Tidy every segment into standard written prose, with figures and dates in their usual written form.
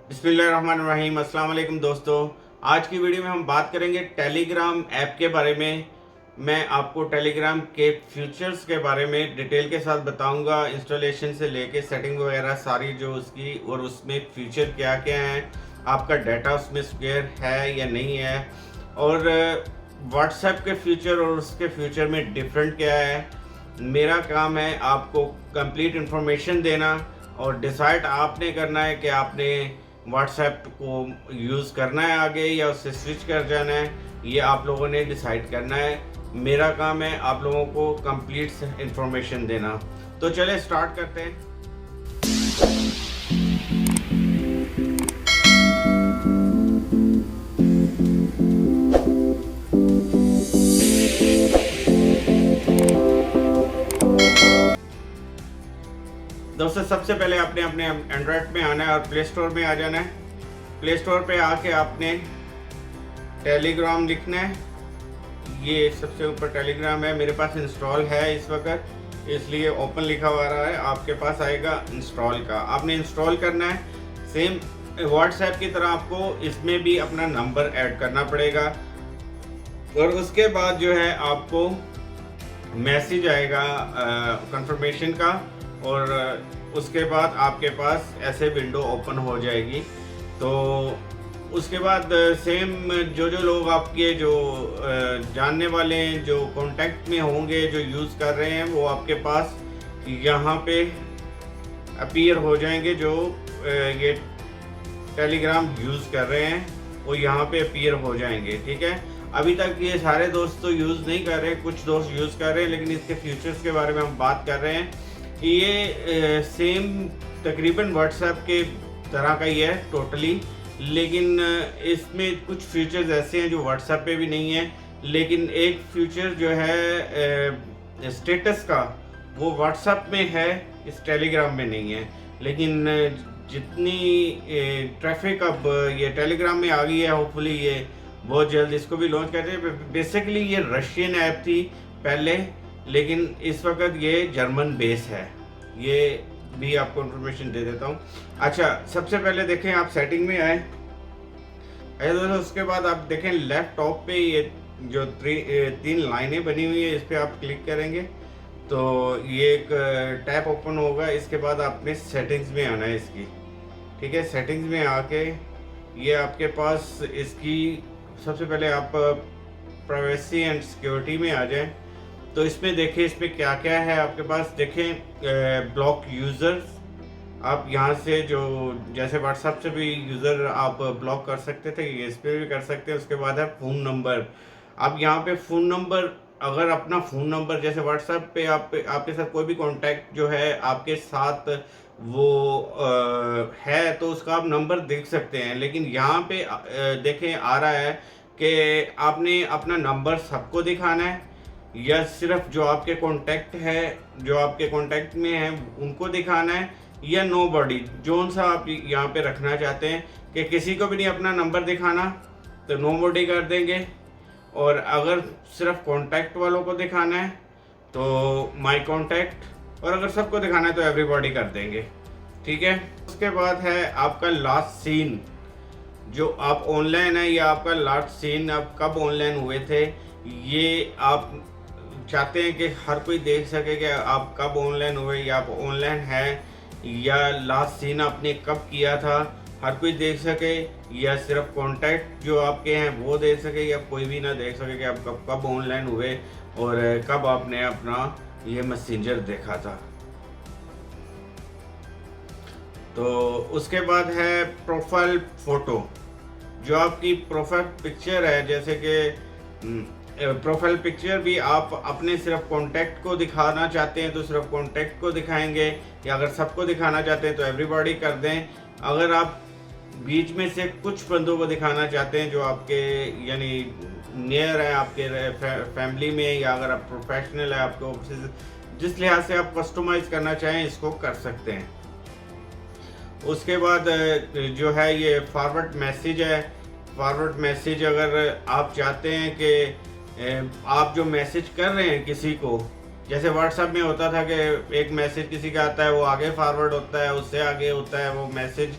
बिस्मिल्लाहिर्रहमानिर्रहीम। अस्सलाम वालेकुम दोस्तों। आज की वीडियो में हम बात करेंगे टेलीग्राम ऐप के बारे में। मैं आपको टेलीग्राम के फीचर्स के बारे में डिटेल के साथ बताऊंगा, इंस्टॉलेशन से लेके सेटिंग वगैरह सारी जो उसकी, और उसमें फीचर क्या क्या हैं, आपका डाटा उसमें सिक्योर है या नहीं है, और व्हाट्सएप के फीचर और उसके फ्यूचर में डिफरेंट क्या है। मेरा काम है आपको कंप्लीट इन्फॉर्मेशन देना, और डिसाइड आपने करना है कि आपने व्हाट्सएप को यूज़ करना है आगे या उससे स्विच कर जाना है। ये आप लोगों ने डिसाइड करना है। मेरा काम है आप लोगों को कंप्लीट इन्फॉर्मेशन देना। तो चले स्टार्ट करते हैं। दोस्तों, सबसे पहले आपने अपने एंड्रॉयड में आना है और प्ले स्टोर में आ जाना है। प्ले स्टोर पे आके आपने टेलीग्राम लिखना है। ये सबसे ऊपर टेलीग्राम है, मेरे पास इंस्टॉल है इस वक्त, इसलिए ओपन लिखा हुआ रहा है। आपके पास आएगा इंस्टॉल का, आपने इंस्टॉल करना है। सेम व्हाट्सएप की तरह आपको इसमें भी अपना नंबर ऐड करना पड़ेगा, और उसके बाद जो है आपको मैसेज आएगा कंफर्मेशन का, और उसके बाद आपके पास ऐसे विंडो ओपन हो जाएगी। तो उसके बाद सेम जो जो लोग आपके जो जानने वाले हैं, जो कांटेक्ट में होंगे, जो यूज़ कर रहे हैं, वो आपके पास यहाँ पे अपीयर हो जाएंगे। जो ये टेलीग्राम यूज़ कर रहे हैं वो यहाँ पे अपीयर हो जाएंगे। ठीक है, अभी तक ये सारे दोस्त तो यूज़ नहीं कर रहे, कुछ दोस्त यूज़ कर रहे हैं, लेकिन इसके फीचर्स के बारे में हम बात कर रहे हैं। ये सेम तकरीबन व्हाट्सएप के तरह का ही है टोटली, लेकिन इसमें कुछ फीचर्स ऐसे हैं जो व्हाट्सएप पे भी नहीं है। लेकिन एक फीचर जो है स्टेटस का, वो व्हाट्सएप में है, इस टेलीग्राम में नहीं है। लेकिन जितनी ट्रैफिक अब ये टेलीग्राम में आ गई है, होपफुली ये बहुत जल्द इसको भी लॉन्च कर रहे हैं। बेसिकली ये रशियन ऐप थी पहले, लेकिन इस वक्त ये जर्मन बेस है। ये भी आपको इन्फॉर्मेशन दे देता हूँ। अच्छा, सबसे पहले देखें, आप सेटिंग में आए दोस्तों। उसके बाद आप देखें लेफ्ट टॉप पे ये जो तीन लाइनें बनी हुई है, इस पर आप क्लिक करेंगे तो ये एक टैब ओपन होगा। इसके बाद आपने सेटिंग्स में आना है इसकी। ठीक है, सेटिंग्स में आके ये आपके पास इसकी सबसे पहले आप प्राइवेसी एंड सिक्योरिटी में आ जाएं। तो इसमें देखें, इसमें क्या क्या है आपके पास। देखें ब्लॉक यूज़र्स, आप यहाँ से जो जैसे व्हाट्सएप से भी यूज़र आप ब्लॉक कर सकते थे, ये इस पर भी कर सकते हैं। उसके बाद है फ़ोन नंबर। आप यहाँ पे फ़ोन नंबर, अगर अपना फ़ोन नंबर जैसे व्हाट्सएप पे आपके साथ कोई भी कांटेक्ट जो है आपके साथ वो है, तो उसका आप नंबर देख सकते हैं। लेकिन यहाँ पे देखें आ रहा है कि आपने अपना नंबर सबको दिखाना है, या सिर्फ जो आपके कांटेक्ट है, जो आपके कांटेक्ट में है, उनको दिखाना है, या नो बॉडी, जोन सा आप यहाँ पे रखना चाहते हैं कि किसी को भी नहीं अपना नंबर दिखाना, तो नो बॉडी कर देंगे। और अगर सिर्फ कांटेक्ट वालों को दिखाना है तो माय कांटेक्ट, और अगर सबको दिखाना है तो एवरीबॉडी कर देंगे। ठीक है, उसके बाद है आपका लास्ट सीन, जो आप ऑनलाइन है, या आपका लास्ट सीन आप कब ऑनलाइन हुए थे, ये आप चाहते हैं कि हर कोई देख सके कि आप कब ऑनलाइन हुए, या आप ऑनलाइन है, या लास्ट सीन आपने कब किया था, हर कोई देख सके, या सिर्फ कांटेक्ट जो आपके हैं वो देख सके, या कोई भी ना देख सके कि आप कब ऑनलाइन हुए और कब आपने अपना ये मैसेंजर देखा था। तो उसके बाद है प्रोफाइल फ़ोटो, जो आपकी प्रोफाइल पिक्चर है। जैसे कि प्रोफाइल पिक्चर भी आप अपने सिर्फ कांटेक्ट को दिखाना चाहते हैं तो सिर्फ कांटेक्ट को दिखाएंगे, या अगर सबको दिखाना चाहते हैं तो एवरीबॉडी कर दें। अगर आप बीच में से कुछ बंदों को दिखाना चाहते हैं जो आपके यानी नियर है, आपके फैमिली में, या अगर आप प्रोफेशनल है, आपके ऑफिस, जिस लिहाज से आप कस्टमाइज करना चाहें इसको कर सकते हैं। उसके बाद जो है ये फॉरवर्ड मैसेज है। फॉरवर्ड मैसेज, अगर आप चाहते हैं कि आप जो मैसेज कर रहे हैं किसी को, जैसे व्हाट्सएप में होता था कि एक मैसेज किसी का आता है, वो आगे फॉरवर्ड होता है, उससे आगे होता है वो मैसेज,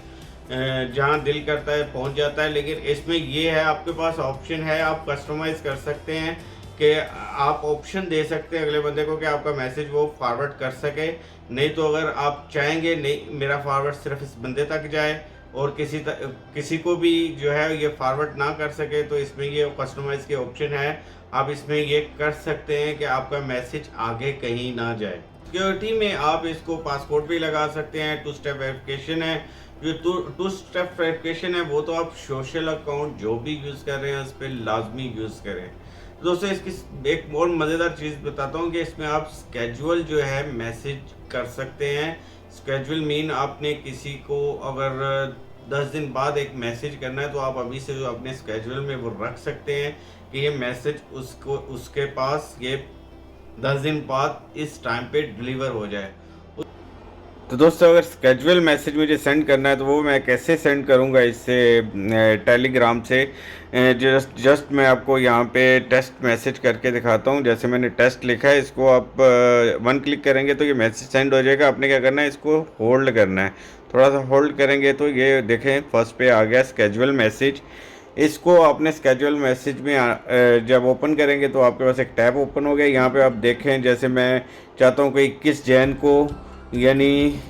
जहाँ दिल करता है पहुँच जाता है। लेकिन इसमें ये है, आपके पास ऑप्शन है, आप कस्टमाइज़ कर सकते हैं कि आप ऑप्शन दे सकते हैं अगले बंदे को कि आपका मैसेज वो फॉरवर्ड कर सके। नहीं तो अगर आप चाहेंगे नहीं मेरा फॉरवर्ड सिर्फ इस बंदे तक जाए और किसी को भी जो है ये फॉरवर्ड ना कर सके, तो इसमें ये कस्टमाइज़ के ऑप्शन है। आप इसमें ये कर सकते हैं कि आपका मैसेज आगे कहीं ना जाए। सिक्योरिटी में आप इसको पासपोर्ट भी लगा सकते हैं। 2 स्टेप वेरिफिकेशन है। जो 2 स्टेप वेरिफिकेशन है वो तो आप सोशल अकाउंट जो भी यूज़ कर रहे हैं उस पर लाजमी यूज़ करें। तो दोस्तों इसकी एक और मज़ेदार चीज़ बताता हूँ कि इसमें आप स्केड्यूल जो है मैसेज कर सकते हैं। स्केड्यूल मीन आपने किसी को अगर 10 दिन बाद एक मैसेज करना है तो आप अभी से जो अपने स्केड्यूल में वो रख सकते हैं कि ये मैसेज उसके पास ये 10 दिन बाद इस टाइम पे डिलीवर हो जाए। तो दोस्तों अगर स्केजुअल मैसेज मुझे सेंड करना है तो वो मैं कैसे सेंड करूँगा इससे टेलीग्राम से। जस्ट मैं आपको यहाँ पे टेस्ट मैसेज करके दिखाता हूँ। जैसे मैंने टेस्ट लिखा है, इसको आप 1 क्लिक करेंगे तो ये मैसेज सेंड हो जाएगा। आपने क्या करना है, इसको होल्ड करना है। थोड़ा सा होल्ड करेंगे तो ये देखें फर्स्ट पे आ गया स्केजुअल मैसेज। इसको आपने स्केजुअल मैसेज में जब ओपन करेंगे तो आपके पास एक टैब ओपन हो गया। यहाँ पे आप देखें, जैसे मैं चाहता हूँ कि 21 जैन को यानी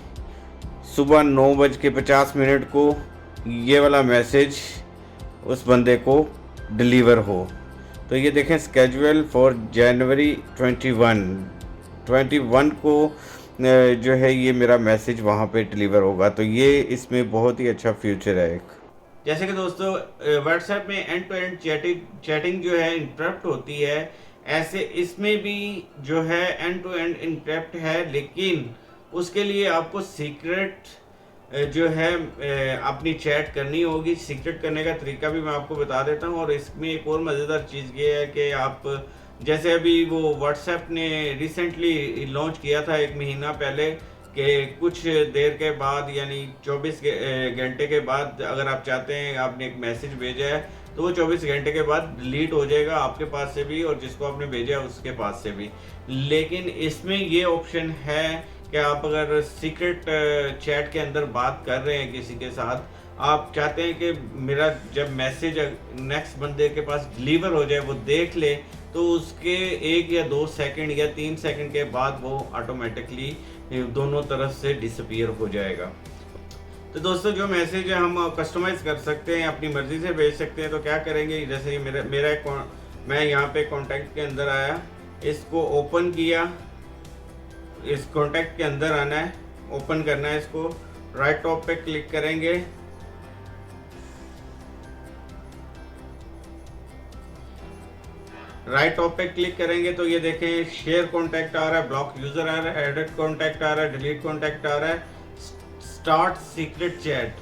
सुबह 9:50 को ये वाला मैसेज उस बंदे को डिलीवर हो। तो ये देखें स्केजुअल फॉर जनवरी 21 को जो है ये मेरा मैसेज वहाँ पे डिलीवर होगा। तो ये इसमें बहुत ही अच्छा फ्यूचर है एक। जैसे कि दोस्तों व्हाट्सएप में एंड टू एंड चैटिंग जो है इंटरप्ट होती है, ऐसे इसमें भी जो है एंड टू एंड इंटरप्ट है। लेकिन उसके लिए आपको सीक्रेट जो है अपनी चैट करनी होगी। सीक्रेट करने का तरीका भी मैं आपको बता देता हूँ। और इसमें एक और मज़ेदार चीज़ ये है कि आप जैसे अभी वो व्हाट्सएप ने रिसेंटली लॉन्च किया था 1 महीना पहले कि कुछ देर के बाद यानी 24 घंटे के बाद अगर आप चाहते हैं आपने एक मैसेज भेजा है तो वो 24 घंटे के बाद डिलीट हो जाएगा आपके पास से भी और जिसको आपने भेजा है उसके पास से भी। लेकिन इसमें ये ऑप्शन है कि आप अगर सीक्रेट चैट के अंदर बात कर रहे हैं किसी के साथ, आप चाहते हैं कि मेरा जब मैसेज नेक्स्ट बंदे के पास डिलीवर हो जाए वो देख ले, तो उसके 1 या 2 सेकंड या 3 सेकंड के बाद वो ऑटोमेटिकली दोनों तरफ से डिसअपीयर हो जाएगा। तो दोस्तों जो मैसेज है हम कस्टमाइज़ कर सकते हैं, अपनी मर्ज़ी से भेज सकते हैं। तो क्या करेंगे, जैसे मैं यहाँ पे कॉन्टैक्ट के अंदर आया, इसको ओपन किया। इस कॉन्टैक्ट के अंदर आना है, ओपन करना है इसको, राइट टॉप पे क्लिक करेंगे। राइट टॉप पे क्लिक करेंगे तो ये देखें शेयर कॉन्टैक्ट आ रहा है, ब्लॉक यूजर आ रहा है, एडिट कॉन्टैक्ट आ रहा है, डिलीट कॉन्टैक्ट आ रहा है, स्टार्ट सीक्रेट चैट।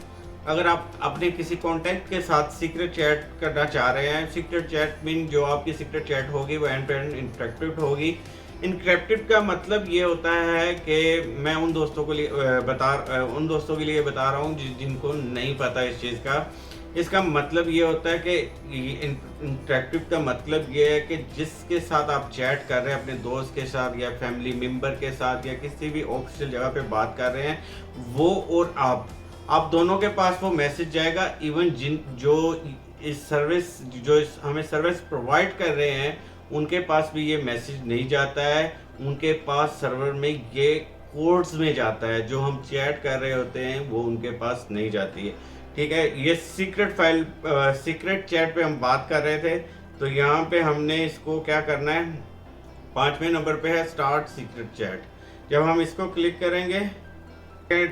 अगर आप अपने किसी कॉन्टैक्ट के साथ सीक्रेट चैट करना चाह रहे हैं, सीक्रेट चैट मीन जो आपकी सीक्रेट चैट होगी वो एंड टू एंड इंटरेक्टिव होगी। इंक्रिप्टेड का मतलब ये होता है कि मैं उन दोस्तों के लिए बता रहा हूँ जिनको नहीं पता इस चीज़ का। इसका मतलब ये होता है कि इंटरेक्टिव का मतलब ये है कि जिसके साथ आप चैट कर रहे हैं, अपने दोस्त के साथ या फैमिली मेम्बर के साथ या किसी भी ऑफिशियल जगह पे बात कर रहे हैं, वो और आप दोनों के पास वो मैसेज जाएगा। इवन जो हमें सर्विस प्रोवाइड कर रहे हैं उनके पास भी ये मैसेज नहीं जाता है। उनके पास सर्वर में ये कोड्स में जाता है, जो हम चैट कर रहे होते हैं वो उनके पास नहीं जाती है। ठीक है, ये सीक्रेट चैट पे हम बात कर रहे थे। तो यहाँ पे हमने इसको क्या करना है, 5वें नंबर पे है स्टार्ट सीक्रेट चैट। जब हम इसको क्लिक करेंगे,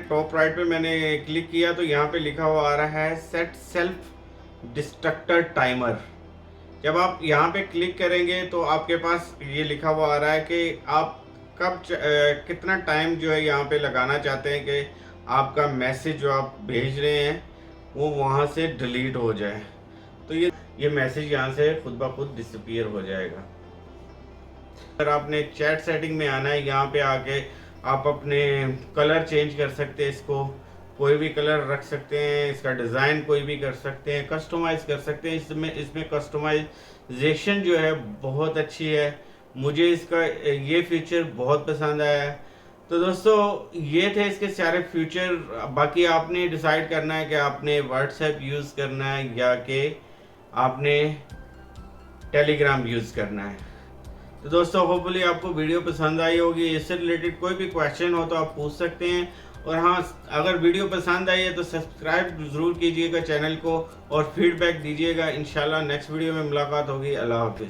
टॉप राइट पे मैंने क्लिक किया तो यहाँ पे लिखा हुआ आ रहा है सेट सेल्फ डिस्ट्रक्टर टाइमर। जब आप यहाँ पे क्लिक करेंगे तो आपके पास ये लिखा हुआ आ रहा है कि आप कितना टाइम जो है यहाँ पे लगाना चाहते हैं कि आपका मैसेज जो आप भेज रहे हैं वो वहाँ से डिलीट हो जाए। तो ये मैसेज यहाँ से खुद ब खुद डिसअपीयर हो जाएगा। अगर आपने चैट सेटिंग में आना है, यहाँ पे आके आप अपने कलर चेंज कर सकते हैं, इसको कोई भी कलर रख सकते हैं, इसका डिज़ाइन कोई भी कर सकते हैं, कस्टमाइज़ कर सकते हैं। इसमें कस्टमाइजेशन जो है बहुत अच्छी है, मुझे इसका ये फीचर बहुत पसंद आया है। तो दोस्तों ये थे इसके सारे फ्यूचर। बाकी आपने डिसाइड करना है कि आपने व्हाट्सएप यूज़ करना है या कि आपने टेलीग्राम यूज़ करना है। तो दोस्तों होपफुली आपको वीडियो पसंद आई होगी। इससे रिलेटेड कोई भी क्वेश्चन हो तो आप पूछ सकते हैं। और हाँ, अगर वीडियो पसंद आई है तो सब्सक्राइब ज़रूर कीजिएगा चैनल को और फीडबैक दीजिएगा। इंशाल्लाह नेक्स्ट वीडियो में मुलाकात होगी। अल्लाह हाफिज़।